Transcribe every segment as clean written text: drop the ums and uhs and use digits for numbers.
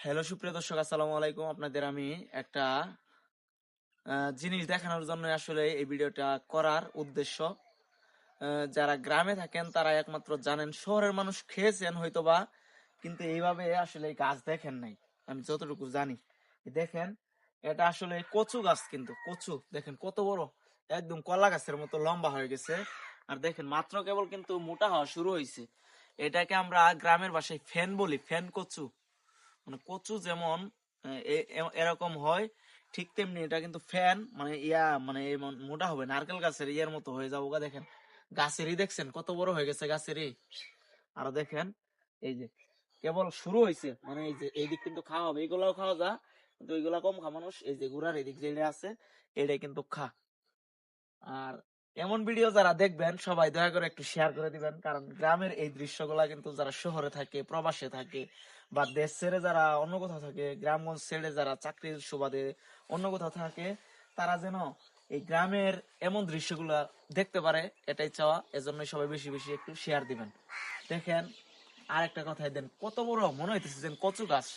Hello সুপ্রিয় দর্শক, আসসালামু আলাইকুম। আপনাদের আমি একটা জিনিস দেখানোর জন্য আসলে এই ভিডিওটা করার উদ্দেশ্য। যারা গ্রামে থাকেন তারা একমাত্র জানেন, শহরের মানুষ খেয়েছেন হয়তোবা, কিন্তু এইভাবে আসলে এই গাছ দেখেন নাই। আমি যতটুকু জানি, দেখেন এটা আসলে কচু গাছ, কিন্তু কচু দেখেন কত বড়, একদম কলা গাছের মতো লম্বা হয়ে গেছে। আর দেখেন মাত্র কেবল কিন্তু মোটা হওয়া শুরু হয়েছে। এটাকে আমরা গ্রামের ভাষায় ফেন বলি, ফেন কচু। মানে কচু যেমন এরকম হয়, ঠিক তেমনি এটা কিন্তু ফ্যান, মানে মানে মোটা হবে, নারকেল গাছের ইয়ার মতো হয়ে যাবো গা। দেখেন গাছেরই, দেখছেন কত বড় হয়ে গেছে গাছেরই। আরো দেখেন, এই যে কেবল শুরু হয়েছে, মানে এই যে এই দিক কিন্তু খাওয়া হবে, এইগুলাও খাওয়া যা, কিন্তু এইগুলা কম খা মানুষ। এই যে গুড়ার এদিক যেটা আছে, এটাই কিন্তু খা। আর এমন ভিডিও যারা দেখবেন সবাই দয়া করে একটু শেয়ার করে দিবেন, কারণ গ্রামের এই দৃশ্যগুলা কিন্তু যারা শহরে থাকে, প্রবাসে থাকে, বা দেশ ছেড়ে যারা অন্য কোথাও থাকে, গ্রামগঞ্জ ছেড়ে যারা চাকরির সুবাদে অন্য কোথাও থাকে, তারা যেন এই গ্রামের এমন দৃশ্যগুলা দেখতে পারে, এটাই চাওয়া। এজন্যই সবাই বেশি বেশি একটু শেয়ার দিবেন। দেখেন, আর একটা কথাই দেন, কত বড় মনে হইতেছে যেন কচু গাছ,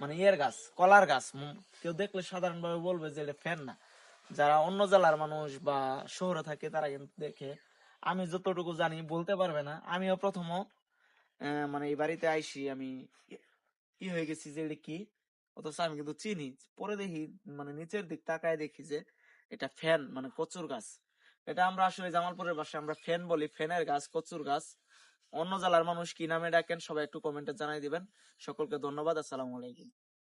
মানে ইয়ের গাছ, কলার গাছ। কেউ দেখলে সাধারণভাবে বলবে যে এটা ফ্যান না। যারা অন্য জেলার মানুষ বা শহরে থাকে তারা কিন্তু দেখে, আমি যতটুকু জানি বলতে পারবে না। আমিও প্রথম মানে এই বাড়িতে আইসি, আমি কি হয়ে গেছি যে এটা কি, অথচ আমি কিন্তু চিনি। পরে দেখি, মানে নিচের দিক তাকায় দেখি যে এটা ফ্যান, মানে কচুর গাছ। এটা আমরা আসলে জামালপুরের ভাষায় আমরা ফ্যান বলি, ফ্যানের গাছ, কচুর গাছ। অন্য জেলার মানুষ কি নামে ডাকেন সবাই একটু কমেন্টে জানাই দিবেন। সকলকে ধন্যবাদ, আসসালামু আলাইকুম।